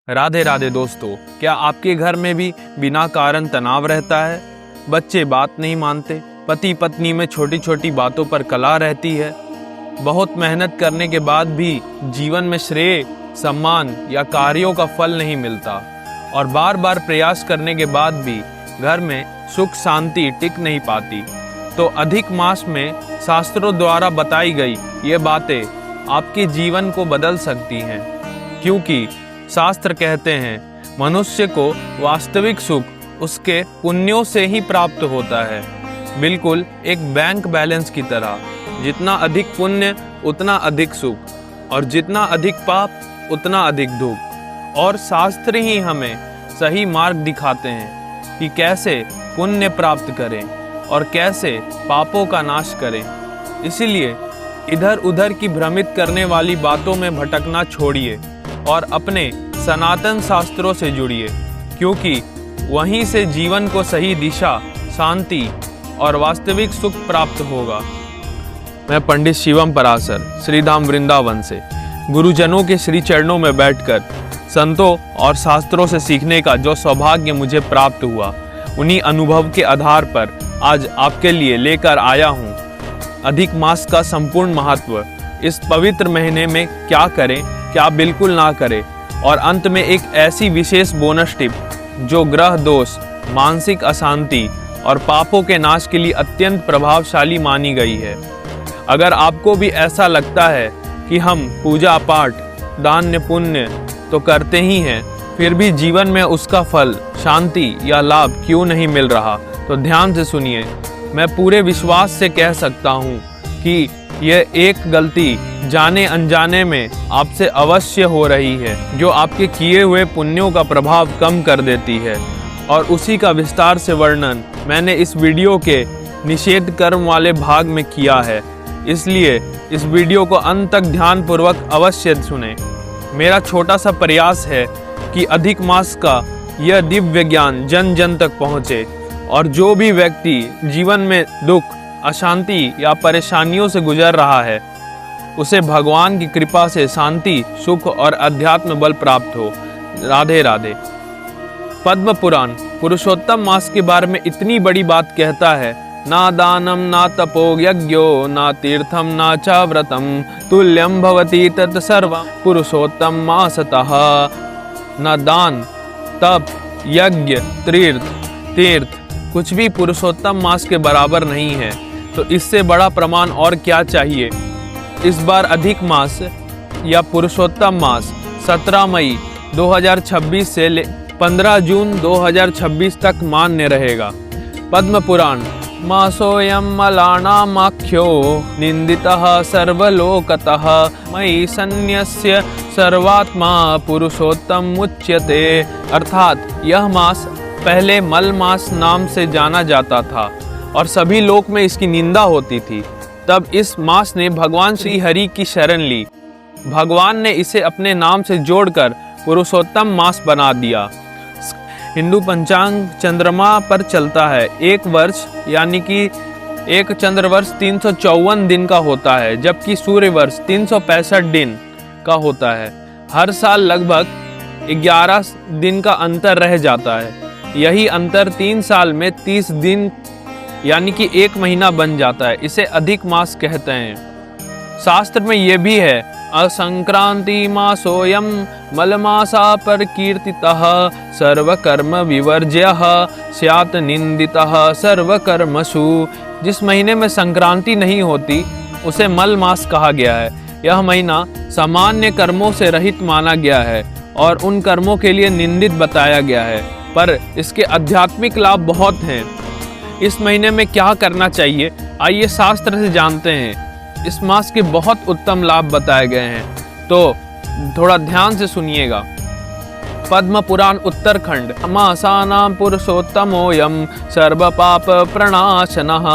राधे राधे दोस्तों, क्या आपके घर में भी बिना कारण तनाव रहता है? बच्चे बात नहीं मानते, पति पत्नी में छोटी छोटी बातों पर कलह रहती है, बहुत मेहनत करने के बाद भी जीवन में श्रेय, सम्मान या कार्यों का फल नहीं मिलता और बार बार प्रयास करने के बाद भी घर में सुख शांति टिक नहीं पाती, तो अधिक मास में शास्त्रों द्वारा बताई गई ये बातें आपके जीवन को बदल सकती हैं। क्योंकि शास्त्र कहते हैं मनुष्य को वास्तविक सुख उसके पुण्यों से ही प्राप्त होता है, बिल्कुल एक बैंक बैलेंस की तरह। जितना अधिक पुण्य उतना अधिक सुख और जितना अधिक पाप उतना अधिक दुख। और शास्त्र ही हमें सही मार्ग दिखाते हैं कि कैसे पुण्य प्राप्त करें और कैसे पापों का नाश करें। इसीलिए इधर उधर की भ्रमित करने वाली बातों में भटकना छोड़िए और अपने सनातन शास्त्रों से जुड़िए, क्योंकि वहीं से जीवन को सही दिशा, शांति और वास्तविक सुख प्राप्त होगा। मैं पंडित शिवम पराशर श्रीधाम वृंदावन से गुरुजनों के श्री चरणों में बैठकर संतों और शास्त्रों से सीखने का जो सौभाग्य मुझे प्राप्त हुआ, उन्हीं अनुभव के आधार पर आज आपके लिए लेकर आया हूँ अधिक मास का संपूर्ण महत्व। इस पवित्र महीने में क्या करें, क्या बिल्कुल ना करें, और अंत में एक ऐसी विशेष बोनस टिप जो ग्रह दोष, मानसिक अशांति और पापों के नाश के लिए अत्यंत प्रभावशाली मानी गई है। अगर आपको भी ऐसा लगता है कि हम पूजा पाठ, दान पुण्य तो करते ही हैं, फिर भी जीवन में उसका फल, शांति या लाभ क्यों नहीं मिल रहा, तो ध्यान से सुनिए। मैं पूरे विश्वास से कह सकता हूँ कि यह एक गलती जाने अनजाने में आपसे अवश्य हो रही है, जो आपके किए हुए पुण्यों का प्रभाव कम कर देती है। और उसी का विस्तार से वर्णन मैंने इस वीडियो के निषेध कर्म वाले भाग में किया है, इसलिए इस वीडियो को अंत तक ध्यानपूर्वक अवश्य सुनें। मेरा छोटा सा प्रयास है कि अधिक मास का यह दिव्य ज्ञान जन जन तक पहुँचे और जो भी व्यक्ति जीवन में दुख, अशांति या परेशानियों से गुजर रहा है, उसे भगवान की कृपा से शांति, सुख और अध्यात्म बल प्राप्त हो। राधे राधे। पद्म पुराण पुरुषोत्तम मास के बारे में इतनी बड़ी बात कहता है, ना दानम ना तपो यज्ञो ना तीर्थम ना च व्रतम तुल्यम भवति तत् सर्वं पुरुषोत्तम मासतः। न दान, तप, यज्ञ, तीर्थ कुछ भी पुरुषोत्तम मास के बराबर नहीं है, तो इससे बड़ा प्रमाण और क्या चाहिए। इस बार अधिक मास या पुरुषोत्तम मास 17 मई 2026 से 15 जून 2026 तक मान्य रहेगा। पद्म पुराण मासोऽयं मलानामाख्यो निंदितः सर्वलोकतः मयि सन्न्यस्य सर्वात्मा पुरुषोत्तम उच्यते। अर्थात यह मास पहले मल मास नाम से जाना जाता था और सभी लोक में इसकी निंदा होती थी। तब इस मास ने भगवान श्री हरि की शरण ली। भगवान ने इसे अपने नाम से जोड़कर पुरुषोत्तम मास बना दिया। हिंदू पंचांग चंद्रमा पर चलता है। एक वर्ष यानी कि एक चंद्रवर्ष 354 दिन का होता है, जबकि सूर्य वर्ष 365 दिन का होता है। हर साल लगभग 11 दिन का अंतर रह जाता है। यही अंतर 3 साल में 30 दिन यानी कि 1 महीना बन जाता है। इसे अधिक मास कहते हैं। शास्त्र में यह भी है, असंक्रांति मासोऽयं मलमासा पर कीर्तितः सर्वकर्म विवर्ज्यः स्यात् निंदितः सर्वकर्मसु। जिस महीने में संक्रांति नहीं होती उसे मल मास कहा गया है। यह महीना सामान्य कर्मों से रहित माना गया है और उन कर्मों के लिए निंदित बताया गया है, पर इसके आध्यात्मिक लाभ बहुत हैं। इस महीने में क्या करना चाहिए, आइए शास्त्र से जानते हैं। इस मास के बहुत उत्तम लाभ बताए गए हैं, तो थोड़ा ध्यान से सुनिएगा। पद्म पुराण उत्तरखंड मासानां पुरुषोत्तमोऽयं सर्वपाप प्रणाशनः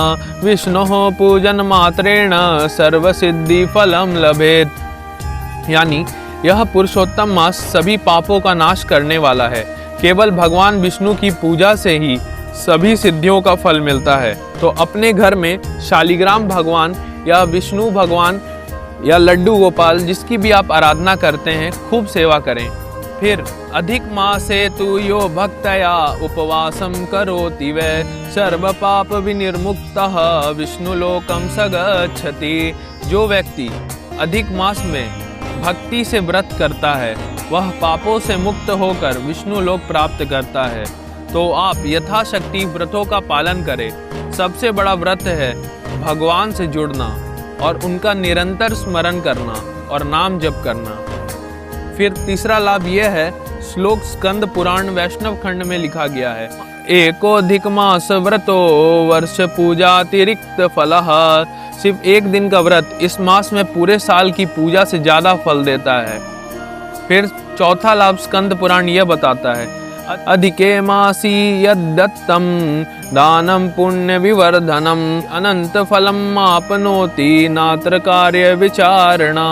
विष्णोः पूजन मात्रेण सर्वसिद्धि फलम लभेत। यानी यह पुरुषोत्तम मास सभी पापों का नाश करने वाला है। केवल भगवान विष्णु की पूजा से ही सभी सिद्धियों का फल मिलता है। तो अपने घर में शालिग्राम भगवान या विष्णु भगवान या लड्डू गोपाल, जिसकी भी आप आराधना करते हैं, खूब सेवा करें। फिर अधिक मासे तु यो भक्तया उपवासम करोति वै सर्व पाप विनिर्मुक्तः विष्णुलोकम स गच्छति। जो व्यक्ति अधिक मास में भक्ति से व्रत करता है वह पापों से मुक्त होकर विष्णु लोक प्राप्त करता है। तो आप यथाशक्ति व्रतों का पालन करें। सबसे बड़ा व्रत है भगवान से जुड़ना और उनका निरंतर स्मरण करना और नाम जप करना। फिर तीसरा लाभ यह है, श्लोक स्कंद पुराण वैष्णव खंड में लिखा गया है, एकोधिक मास व्रतो वर्ष पूजातिरिक्त फलः। सिर्फ एक दिन का व्रत इस मास में पूरे साल की पूजा से ज्यादा फल देता है। फिर चौथा लाभ स्कंद पुराण यह बताता है, अधिके मासी यद्दत्तम दानम पुण्य विवर्धनम अनंत फलम आपनोति नात्र कार्य विचारणा।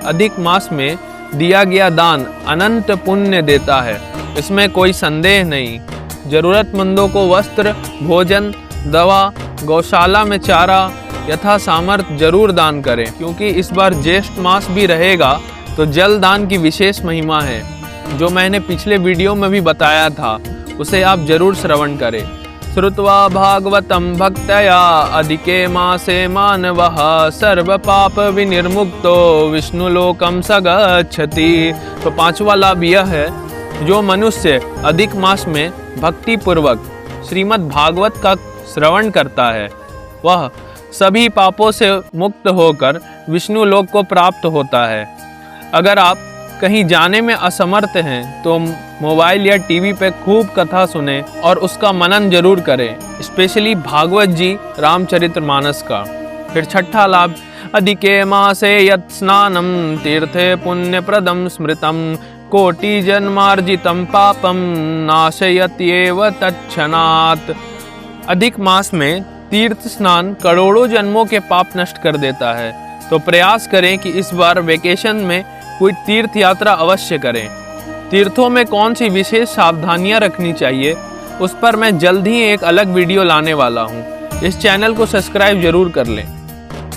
अधिक मास में दिया गया दान अनंत पुण्य देता है, इसमें कोई संदेह नहीं। जरूरतमंदों को वस्त्र, भोजन, दवा, गौशाला में चारा यथा सामर्थ्य जरूर दान करें, क्योंकि इस बार ज्येष्ठ मास भी रहेगा तो जल दान की विशेष महिमा है, जो मैंने पिछले वीडियो में भी बताया था, उसे आप जरूर श्रवण करें। श्रुत्वा भागवतम भक्तया अधिके मासे मानवः सर्व पाप विनिर्मुक्तो विष्णुलोकम स गच्छति। तो पांचवा लाभ यह है, जो मनुष्य अधिक मास में भक्ति पूर्वक श्रीमद् भागवत का श्रवण करता है वह सभी पापों से मुक्त होकर विष्णु लोक को प्राप्त होता है। अगर आप कहीं जाने में असमर्थ हैं तो मोबाइल या टीवी पे खूब कथा सुने और उसका मनन जरूर करें, स्पेशली भागवत जी रामचरितमानस का। फिर छठा लाभ, अधिके मासे यत् स्नानम तीर्थे पुण्यप्रदम स्मृतम कोटि जन्मार्जितम पापम नाशयत्येव तत्क्षणात्। अधिक मास में तीर्थ स्नान करोड़ों जन्मों के पाप नष्ट कर देता है। तो प्रयास करें कि इस बार वेकेशन में कोई तीर्थ यात्रा अवश्य करें। तीर्थों में कौन सी विशेष सावधानियां रखनी चाहिए उस पर मैं जल्द ही एक अलग वीडियो लाने वाला हूं। इस चैनल को सब्सक्राइब जरूर कर लें।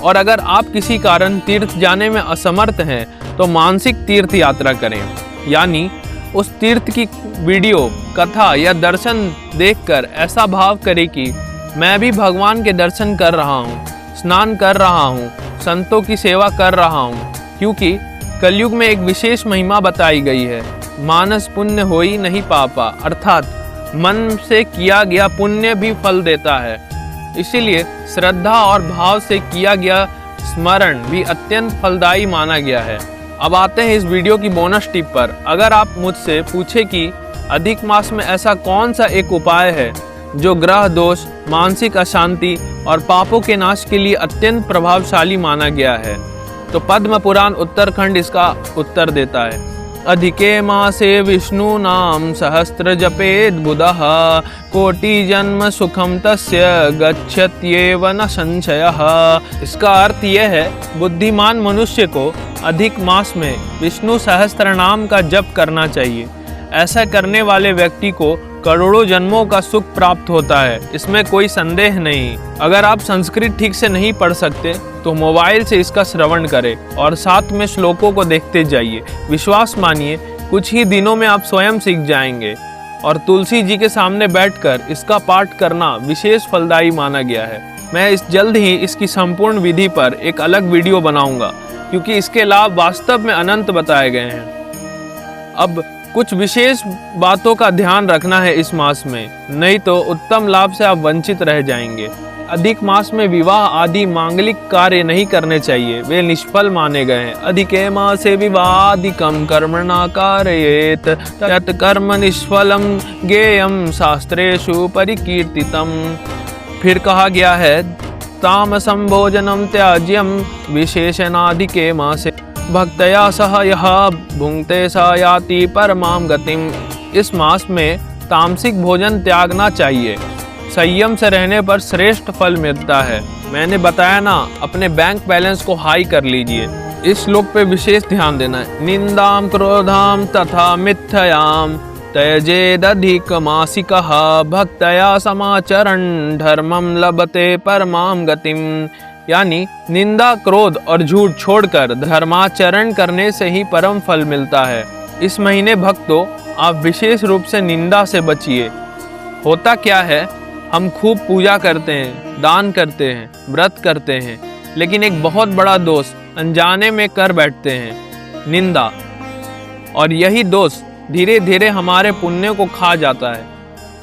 और अगर आप किसी कारण तीर्थ जाने में असमर्थ हैं तो मानसिक तीर्थ यात्रा करें, यानी उस तीर्थ की वीडियो, कथा या दर्शन देखकर ऐसा भाव करें कि मैं भी भगवान के दर्शन कर रहा हूँ, स्नान कर रहा हूँ, संतों की सेवा कर रहा हूँ। क्योंकि कलयुग में एक विशेष महिमा बताई गई है, मानस पुण्य होई नहीं पापा, अर्थात मन से किया गया पुण्य भी फल देता है। इसीलिए श्रद्धा और भाव से किया गया स्मरण भी अत्यंत फलदायी माना गया है। अब आते हैं इस वीडियो की बोनस टिप पर। अगर आप मुझसे पूछे कि अधिक मास में ऐसा कौन सा एक उपाय है जो ग्रह दोष, मानसिक अशांति और पापों के नाश के लिए अत्यंत प्रभावशाली माना गया है, तो पद्म पुराण उत्तरखंड इसका उत्तर देता है। अधिके मासे विष्णु नाम सहस्त्र जपेद बुधः कोटि जन्म सुखम तस्य गच्छत्येव न संशयः। इसका अर्थ यह है, बुद्धिमान मनुष्य को अधिक मास में विष्णु सहस्त्र नाम का जप करना चाहिए। ऐसा करने वाले व्यक्ति को करोड़ों जन्मों का सुख प्राप्त होता है, इसमें कोई संदेह नहीं। अगर आप संस्कृत ठीक से नहीं पढ़ सकते तो मोबाइल से इसका श्रवण करें और साथ में श्लोकों को देखते जाइए। विश्वास मानिए, कुछ ही दिनों में आप स्वयं सीख जाएंगे। और तुलसी जी के सामने बैठकर इसका पाठ करना विशेष फलदायी माना गया है। मैं जल्द ही इसकी संपूर्ण विधि पर एक अलग वीडियो बनाऊंगा, क्योंकि इसके लाभ वास्तव में अनंत बताए गए हैं। अब कुछ विशेष बातों का ध्यान रखना है इस मास में, नहीं तो उत्तम लाभ से आप वंचित रह जाएंगे। अधिक मास में विवाह आदि मांगलिक कार्य नहीं करने चाहिए, वे निष्फल माने गए हैं। अधिके मासे विवाहादिकं कर्म न कारयेत तत् कर्म निष्फलम ज्ञेयं शास्त्रेषु परिकीर्तितम्। फिर कहा गया है, तामसं भोजनं त्याज्यं विशेषणाधिके मासे भक्तया सह यह भुंक्ते स याति परमां गतिम। इस मास में तामसिक भोजन त्यागना चाहिए। संयम से रहने पर श्रेष्ठ फल मिलता है। मैंने बताया ना, अपने बैंक बैलेंस को हाई कर लीजिए। इस श्लोक पे विशेष ध्यान देना है। निंदाम क्रोधाम तथा मिथ्याम त्यजेदधिक मासिकः भक्तया समाचरण धर्मम लभते परमां गतिम। यानी निंदा, क्रोध और झूठ छोड़कर धर्माचरण करने से ही परम फल मिलता है। इस महीने भक्तों आप विशेष रूप से निंदा से बचिए। होता क्या है, हम खूब पूजा करते हैं, दान करते हैं, व्रत करते हैं, लेकिन एक बहुत बड़ा दोष अनजाने में कर बैठते हैं, निंदा। और यही दोष धीरे धीरे हमारे पुण्य को खा जाता है।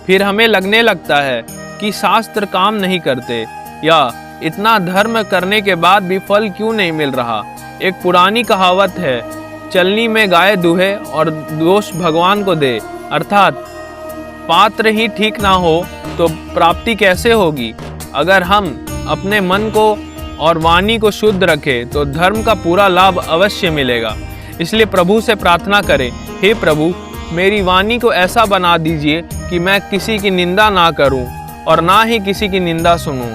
फिर हमें लगने लगता है कि शास्त्र काम नहीं करते, या इतना धर्म करने के बाद भी फल क्यों नहीं मिल रहा। एक पुरानी कहावत है, चलनी में गाय दूहे और दोष भगवान को दे, अर्थात पात्र ही ठीक ना हो तो प्राप्ति कैसे होगी। अगर हम अपने मन को और वाणी को शुद्ध रखें तो धर्म का पूरा लाभ अवश्य मिलेगा। इसलिए प्रभु से प्रार्थना करें, हे प्रभु मेरी वाणी को ऐसा बना दीजिए कि मैं किसी की निंदा ना करूं और ना ही किसी की निंदा सुनूं।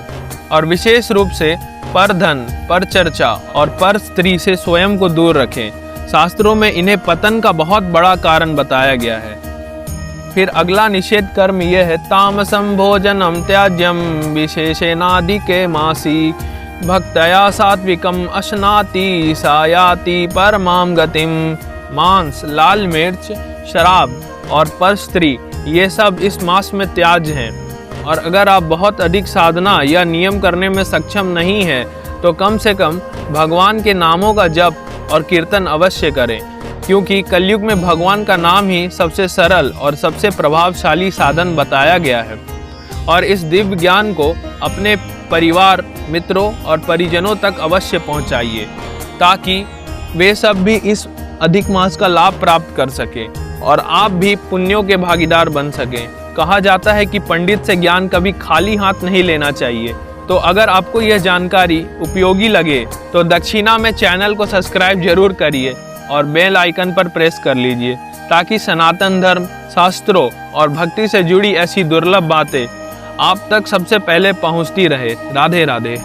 और विशेष रूप से पर धन, पर चर्चा और पर स्त्री से स्वयं को दूर रखें। शास्त्रों में इन्हें पतन का बहुत बड़ा कारण बताया गया है। फिर अगला निषेध कर्म यह है, तामसम भोजनम त्याज्यम विशेषेनाधिके मासी भक्तया सात्विकम अश्नाति सायाति परमाम गतिम। मांस, लाल मिर्च, शराब और पर स्त्री ये सब इस मास में त्याज्य हैं। और अगर आप बहुत अधिक साधना या नियम करने में सक्षम नहीं हैं तो कम से कम भगवान के नामों का जप और कीर्तन अवश्य करें, क्योंकि कलयुग में भगवान का नाम ही सबसे सरल और सबसे प्रभावशाली साधन बताया गया है। और इस दिव्य ज्ञान को अपने परिवार, मित्रों और परिजनों तक अवश्य पहुंचाइए, ताकि वे सब भी इस अधिक मास का लाभ प्राप्त कर सके और आप भी पुण्यों के भागीदार बन सकें। कहा जाता है कि पंडित से ज्ञान कभी खाली हाथ नहीं लेना चाहिए। तो अगर आपको यह जानकारी उपयोगी लगे तो दक्षिणा में चैनल को सब्सक्राइब जरूर करिए और बेल आइकन पर प्रेस कर लीजिए, ताकि सनातन धर्म, शास्त्रों और भक्ति से जुड़ी ऐसी दुर्लभ बातें आप तक सबसे पहले पहुंचती रहे। राधे राधे।